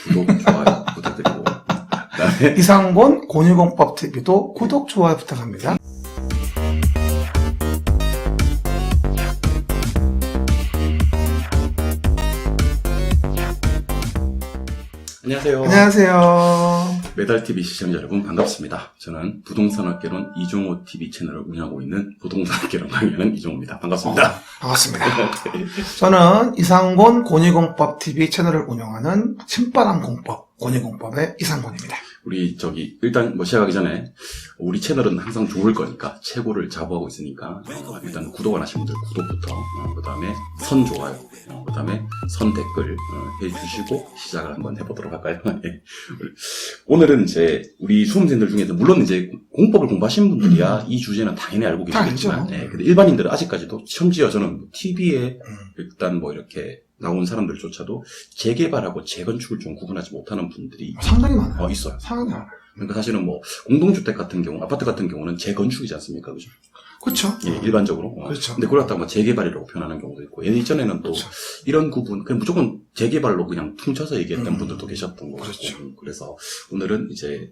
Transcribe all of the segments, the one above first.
구독, 좋아요 부탁드리고. 그다음에 이상곤 곤유공법TV도 구독, 좋아요 부탁합니다. 안녕하세요. 안녕하세요. 메달TV 시청자 여러분 반갑습니다. 저는 부동산학개론 이종호 TV 채널을 운영하고 있는 부동산학개론 강의하는 이종호입니다. 반갑습니다. 반갑습니다. 저는 이상곤 곤유공법TV 채널을 운영하는 신바람 공법, 곤유공법의 이상곤입니다. 우리 일단 시작하기 전에 우리 채널은 항상 좋을 거니까 최고를 자부하고 있으니까 일단 구독 안 하신 분들 구독부터 그 다음에 선 좋아요 그 다음에 선 댓글 해주시고 시작을 한번 해보도록 할까요? 오늘은 이제 우리 수험생들 중에서 물론 이제 공법을 공부하신 분들이야 이 주제는 당연히 알고 계시겠지만 근데 일반인들은 아직까지도 심지어 저는 TV에 일단 이렇게 나온 사람들조차도 재개발하고 재건축을 좀 구분하지 못하는 분들이 상당히 많아요. 있어요. 상당히 많아요. 그러니까 사실은 공동주택 같은 경우, 아파트 같은 경우는 재건축이지 않습니까? 그죠? 그렇죠. 예, 일반적으로. 그렇죠. 근데 그걸 갖다가 재개발이라고 표현하는 경우도 있고, 예전에는 또 그렇죠. 이런 구분, 그냥 무조건 재개발로 그냥 퉁쳐서 얘기했던 분들도 계셨던 거고. 그렇죠. 그래서 오늘은 이제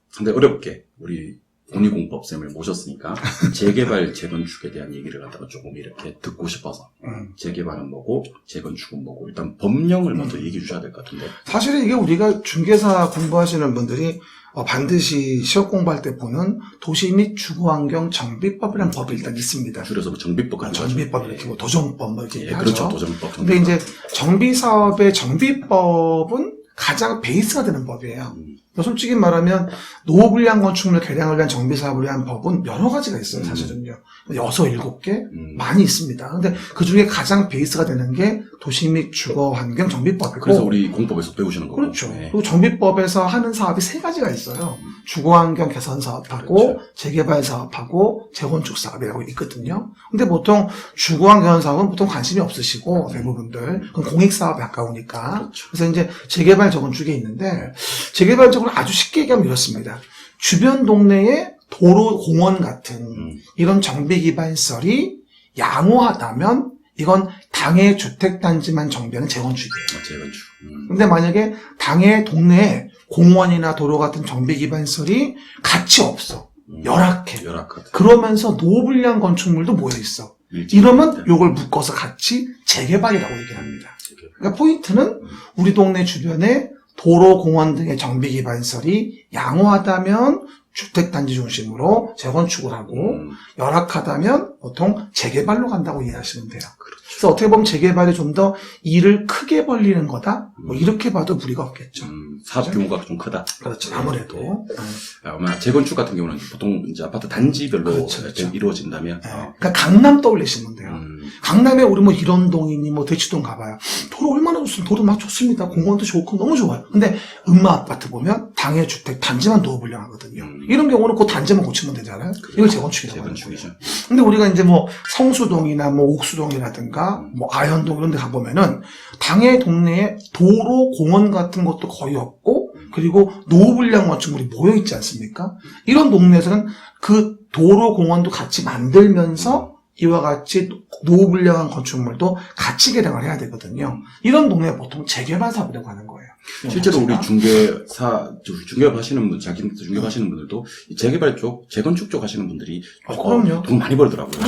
상당히 어렵게 우리 곤유공법쌤을 모셨으니까 재개발, 재건축에 대한 얘기를 갖다가 조금 이렇게 듣고 싶어서 재개발은 뭐고 재건축은 뭐고 일단 법령을 먼저 얘기해 주셔야 될 것 같은데 사실은 이게 우리가 중개사 공부하시는 분들이 반드시 시험 공부할 때 보는 도시 및 주거환경 정비법이라는 법이 일단 있습니다. 줄여서 정비법 같은 정비법 이렇게 도정법 이렇게 예, 하죠. 그렇죠. 도정법. 근데 이제 정비사업의 정비법은 가장 베이스가 되는 법이에요. 솔직히 말하면 노후불량 건축물 개량을 위한 정비사업을 위한 법은 여러 가지가 있어요, 사실은요. 6, 7개 많이 있습니다. 근데 그 중에 가장 베이스가 되는 게 도시 및 주거환경 정비법이고. 그래서 우리 공법에서 배우시는 거고. 그렇죠. 네. 그리고 정비법에서 하는 사업이 3가지가 있어요. 주거환경 개선 사업하고, 그렇죠. 재개발 사업하고, 재건축 사업이라고 있거든요. 근데 보통 주거환경 개선 사업은 보통 관심이 없으시고, 대부분들. 그건 공익사업에 가까우니까. 그렇죠. 그래서 이제 재개발 재건축에 있는데, 재개발적으로 아주 쉽게 얘기하면 이렇습니다. 주변 동네에 도로, 공원 같은 이런 정비 기반 시설이 양호하다면 이건 당해 주택단지만 정비하는 재건축이에요. 재건축. 근데 만약에 당해 동네에 공원이나 도로 같은 정비 기반 시설이 같이 없어. 열악해. 열악하다. 그러면서 노후불량 건축물도 모여 있어. 이러면 요걸 묶어서 같이 재개발이라고 얘기를 합니다. 그러니까 포인트는 우리 동네 주변에 도로, 공원 등의 정비 기반 시설이 양호하다면 주택단지 중심으로 재건축을 하고 열악하다면 보통 재개발로 간다고 이해하시면 돼요. 그래서 어떻게 보면 재개발이 좀 더 일을 크게 벌리는 거다? 이렇게 봐도 무리가 없겠죠. 사업 그렇죠? 규모가 좀 크다. 그렇죠. 아무래도. 아마 재건축 같은 경우는 보통 이제 아파트 단지별로 그렇죠. 이루어진다면. 그러니까 강남 떠올리시면 돼요. 강남에 우리 대치동 대치동 가봐요. 도로 얼마나 좋습니까? 도로 막 좋습니다. 공원도 좋고 너무 좋아요. 근데 음마 아파트 보면 당해 주택 단지만 노후불량하거든요. 이런 경우는 그 단지만 고치면 되잖아요. 이걸 재건축이라고 하는 거예요. 근데 우리가 이제 성수동이나 옥수동이라든가 아현동 이런 데 가보면은 당해 동네에 도로, 공원 같은 것도 거의 없고 그리고 노후불량 건축물이 모여있지 않습니까? 이런 동네에서는 그 도로, 공원도 같이 만들면서 이와 같이 노후불량한 건축물도 같이 개량을 해야 되거든요. 이런 동네에 보통 재개발 사업이라고 하는 거예요. 실제로 우리 중개업 하시는 분, 자기 중개업 하시는 분들도 재개발 쪽, 재건축 쪽 하시는 분들이 그럼요. 돈 많이 벌더라고요.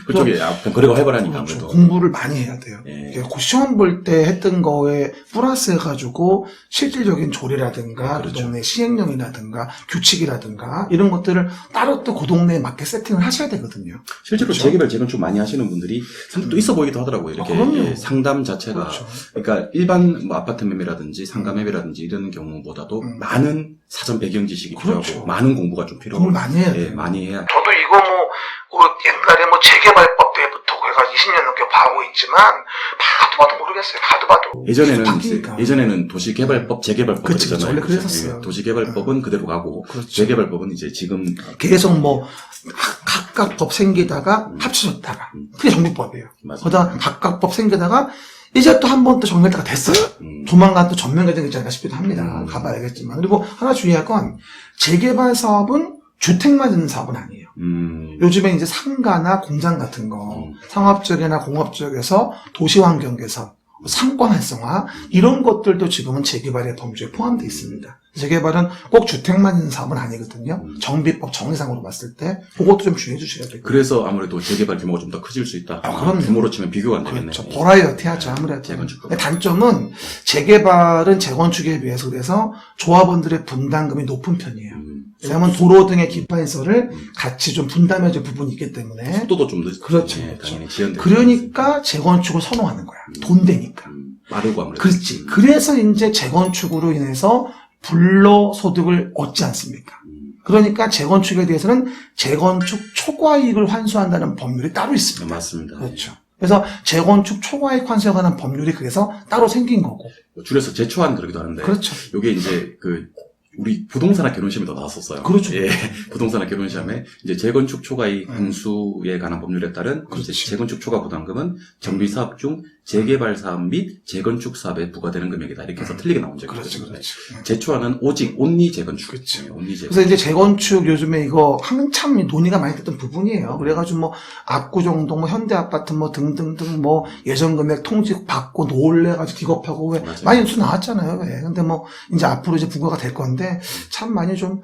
그쪽에 거래가 활발하니까 그렇죠. 아무래도. 공부를 많이 해야 돼요. 예. 시험 볼 때 했던 거에 플러스 해가지고 실질적인 조례라든가 그렇죠. 그 동네 시행령이라든가 규칙이라든가 이런 것들을 따로 또 그 동네에 맞게 세팅을 하셔야 되거든요. 실제로 그렇죠? 재개발, 재건축 많이 하시는 분들이 상당히 또 있어 보이기도 하더라고요. 이렇게 그럼요. 상담 자체가. 그렇죠. 그러니까 일반 아파트 매매라든지 상가 매매라든지 이런 경우보다도 많은 사전 배경 지식이 그렇죠. 필요하고 많은 공부가 좀 필요하고. 공부를 많이 해야 돼요. 예, 많이 해야. 저도 이거 옛날에 재개발법 때부터 해가 20년 넘게 봐오고 있지만 봐도 모르겠어요. 봐도. 예전에는 도시개발법, 재개발법 그치, 그랬잖아요. 원래 그랬었어요. 도시개발법은 그대로 가고 그렇죠. 재개발법은 이제 지금 계속 각각 법 생기다가 합쳐졌다가 그게 정비법이에요. 맞아요. 그러다 각각 법 생기다가 이제 또 한 번 또 정리할 때가 됐어요. 조만간 또 전면 개정이 있지 않을까 싶기도 합니다. 가봐야 알겠지만. 그리고 하나 주의할 건 재개발 사업은 주택만 짓는 사업은 아니에요. 요즘에 이제 상가나 공장 같은 거, 상업적이나 공업적에서 도시환경 개선, 상권 활성화 이런 것들도 지금은 재개발의 범주에 포함되어 있습니다. 재개발은 꼭 주택만 있는 사업은 아니거든요. 정비법 정의상으로 봤을 때 그것도 좀 주의해 주셔야 돼요. 그래서 아무래도 재개발 규모가 좀 더 커질 수 있다. 그럼요. 규모로 치면 비교가 안 되겠네. 그렇죠. 버라이어티하죠, 아무래도. 재건축. 단점은 재개발은 재건축에 비해서 그래서 조합원들의 분담금이 높은 편이에요. 왜냐하면 도로 등의 기반시설을 같이 좀 분담해줄 부분이 있기 때문에. 속도도 좀 늦. 그렇죠. 예, 그렇죠. 당연히 지연돼. 그러니까 재건축을 선호하는 거야. 돈 되니까. 빠르고 아무래도. 그렇지. 그래서 이제 재건축으로 인해서 불로소득을 얻지 않습니까? 그러니까 재건축에 대해서는 재건축 초과이익을 환수한다는 법률이 따로 있습니다. 맞습니다. 그렇죠. 그래서 재건축 초과이익 환수에 관한 법률이 그래서 따로 생긴 거고. 줄여서 재초안 그러기도 하는데. 그렇죠. 요게 이제 우리 부동산학 결혼시험에도 나왔었어요. 그렇죠. 예, 부동산학 결혼시험에 이제 재건축 초과이익 환수에 관한 법률에 따른 이제 재건축 초과 부담금은 정비 사업 중 재개발 사업 및 재건축 사업에 부과되는 금액이다. 이렇게 해서 틀리게 나온 적이 그렇죠, 있거든요. 그렇죠. 재초안은 오직 온리 재건축. 그렇죠. 예, 온리 재건축. 그래서 이제 재건축 요즘에 이거 한참 논의가 많이 됐던 부분이에요. 그래가지고 뭐 압구정동, 뭐 현대아파트 뭐 등등등 뭐 예전 금액 통지 받고 놀래가지고 기겁하고 왜 맞아요. 많이 뉴스 나왔잖아요. 왜. 근데 뭐 이제 앞으로 이제 부과가 될 건데 참 많이 좀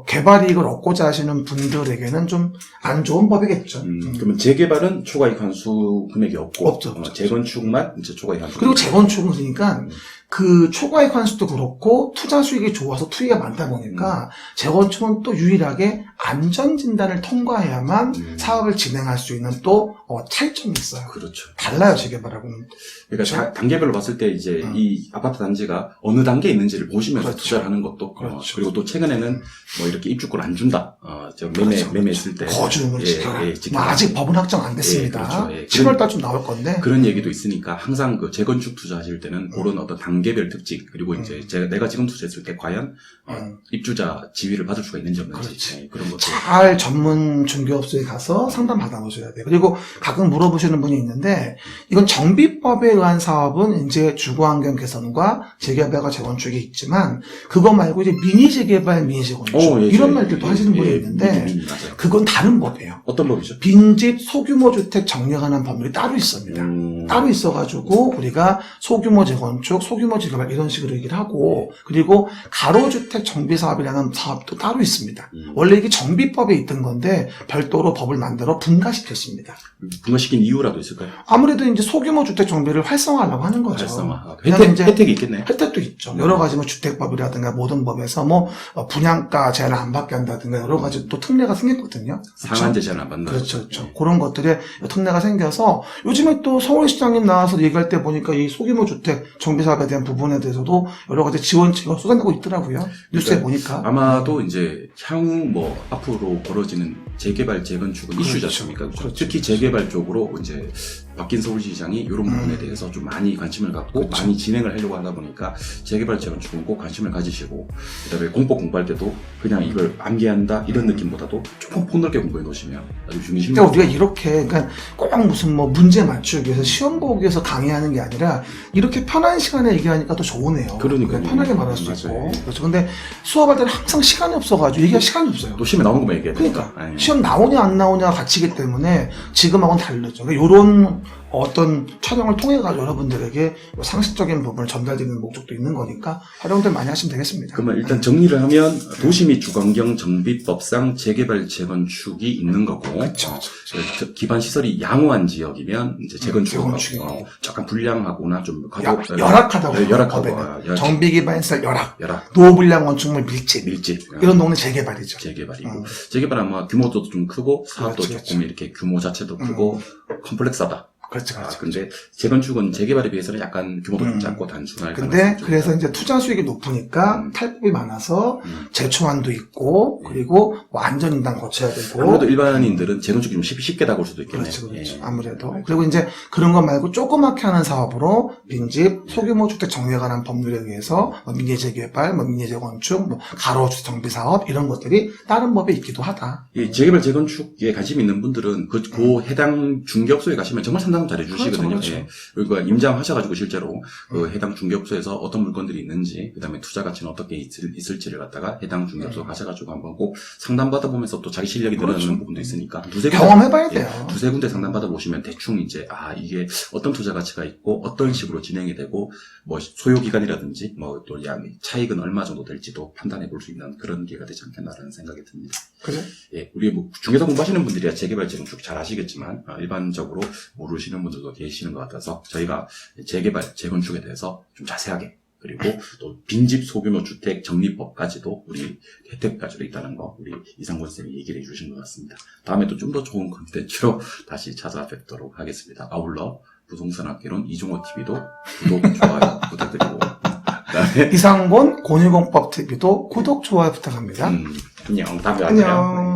개발 이익을 얻고자 하시는 분들에게는 좀 안 좋은 법이겠죠. 그러면 재개발은 초과이익 환수 금액이 없고 없죠. 재건축만 이제 초과이익 환수. 그리고 재건축은 그러니까 그 초과이익 환수도 그렇고 투자 수익이 좋아서 투기가 많다 보니까 재건축은 또 유일하게 안전진단을 통과해야만 사업을 진행할 수 있는 또 차이점이 있어요. 그렇죠. 달라요, 재개발하고는. 그러니까 그렇죠? 단계별로 봤을 때 이제 이 아파트 단지가 어느 단계에 있는지를 보시면서 그렇죠. 투자를 하는 것도 그렇죠. 그리고 또 최근에는 뭐 이렇게 입주권 안 준다. 저 그렇죠. 매매했을 때 거주음을 지켜라. 예, 뭐 아직 법은 확정 안 됐습니다. 예, 그렇죠. 예. 7월달쯤 나올 건데. 그런 얘기도 있으니까 항상 그 재건축 투자하실 때는 그런 어떤 단계별 특징 그리고 이제 내가 지금 투자했을 때 과연 입주자 지위를 받을 수가 있는지 없는지 그렇지. 예, 그런 것도 잘 전문 중개업소에 가서 상담 받아보셔야 돼요. 그리고 가끔 물어보시는 분이 있는데 이건 정비법에 의한 사업은 이제 주거환경 개선과 재개발과 재건축이 있지만 그거 말고 이제 미니 재개발, 미니 재건축 예, 이런 말들도 하시는 분이 있는데 맞아요. 그건 다른 법이에요. 어떤 법이죠? 빈집 소규모 주택 정리에 관한 법률이 따로 있습니다. 따로 있어가지고 우리가 소규모 재건축, 소규모 재개발 이런 식으로 얘기를 하고 그리고 가로주택 정비사업이라는 사업도 따로 있습니다. 원래 이게 정비법에 있던 건데 별도로 법을 만들어 분가시켰습니다. 분가시킨 이유라도 있을까요? 아무래도 이제 소규모 주택 정비를 활성화하려고 하는 거죠. 활성화. 그다음에 이제 혜택이 있겠네요. 혜택도 있죠. 여러 가지 뭐 주택법이라든가 모든 법에서 뭐 분양가 제한을 안 받게 한다든가 여러 가지 또 특례가 생겼거든요. 상한제 제한 안 받는다. 그렇죠, 그렇죠. 그런 것들에 특례가 생겨서 요즘에 또 서울시장님 나와서 얘기할 때 보니까 이 소규모 주택 정비 사업에 대한 부분에 대해서도 여러 가지 지원책을 쏟아내고 있더라고요. 뉴스에 보니까. 아마도 이제 향후 뭐 앞으로 벌어지는 재개발 재건축은 그렇죠. 이슈지 않습니까? 그렇죠. 특히 재개발 쪽으로 이제 바뀐 서울시장이 이런 부분에 대해서 좀 많이 관심을 갖고 그렇죠. 많이 진행을 하려고 하다 보니까 재개발 재건축은 꼭 관심을 가지시고 그다음에 공법 공부할 때도 그냥 이걸 암기한다 이런 느낌보다도 조금 폭넓게 공부해 놓으시면 아주 중심. 그러니까 우리가 이렇게 그러니까 꼭 무슨 뭐 문제 맞추기 위해서 시험 보기 위해서 강의하는 게 아니라 이렇게 편한 시간에 얘기하니까 또 좋으네요. 그러니까요. 편하게 말할 수 맞아요. 있고. 그렇죠. 근데 수업할 때는 항상 시간이 없어가지고 얘기할 시간이 없어요. 또 시험에 나오는 것만 얘기해야 그러니까 되니까. 예. 시험 나오냐 안 나오냐 가치기 때문에 지금하고는 다르죠. 그러니까 이런 어떤 촬영을 통해 가지고 여러분들에게 상식적인 부분을 전달드리는 목적도 있는 거니까 활용들 많이 하시면 되겠습니다. 그러면 일단 정리를 하면 도시 및 주거환경 정비법상 재개발 재건축이 있는 거고 그렇죠. 기반 시설이 양호한 지역이면 이제 재건축하고 재건축이고. 약간 불량하거나 좀 열악하다고 네, 열악하고 법에는. 정비 기반 시설 열악, 열악 노불량 건축물 밀집 이런 동네 재개발이죠. 재개발이고 재개발은 아마 규모도 좀 크고 사업도 그렇죠, 조금 이렇게 규모 자체도 크고 컴플렉스하다. 그렇죠, 그렇죠. 근데 재건축은 재개발에 비해서는 약간 규모도 좀 작고 단순할 근데 가능성이 좀 그래서 이제 투자 수익이 높으니까 탈법이 많아서 재초안도 있고 그리고 뭐 안전인단 거쳐야 되고 아무래도 일반인들은 재건축이 좀 쉽게 다가올 수도 있겠네요. 그렇죠, 그렇죠. 예. 아무래도. 그리고 이제 그런 것 말고 조그맣게 하는 사업으로 빈집, 소규모 주택 정리에 관한 법률에 의해서 뭐 미니 재개발, 뭐 미니 재건축, 뭐 가로주택 정비 사업 이런 것들이 다른 법에 있기도 하다. 이 재개발 재건축에 관심 있는 분들은 그 해당 중개업소에 가시면 정말 상당 상담 잘해 주시거든요. 그렇죠. 예. 그러니까 임장하셔가지고 실제로 그 해당 중개업소에서 어떤 물건들이 있는지, 그다음에 투자 가치는 어떻게 있을지를 갖다가 해당 중개업소 가셔가지고 한번 꼭 상담 받아보면서 또 자기 실력이 늘어나는 그렇죠. 부분도 있으니까 두세 군데, 경험해봐야 돼요. 두세 군데 상담 받아보시면 대충 이제 이게 어떤 투자 가치가 있고 어떤 식으로 진행이 되고 뭐 소요 기간이라든지 뭐 또 차익은 얼마 정도 될지도 판단해 볼 수 있는 그런 기회가 되지 않겠나라는 생각이 듭니다. 그죠? 예, 우리 뭐 중개사 공부하시는 분들이야 재개발 재건축 잘 아시겠지만 일반적으로 모르시는 분들도 계시는 것 같아서 저희가 재개발 재건축에 대해서 좀 자세하게 그리고 또 빈집 소규모 주택 정리법까지도 우리 혜택까지도 있다는 거 우리 이상권 쌤이 얘기를 해주신 것 같습니다. 다음에 또 좀 더 좋은 콘텐츠로 다시 찾아뵙도록 하겠습니다. 아울러 부동산 학개론 이종호 TV도 구독 좋아요 부탁드리고 그다음에 이상곤 010법 TV도 구독, 좋아요 부탁합니다. 안녕. 다음에 안녕. 봬요.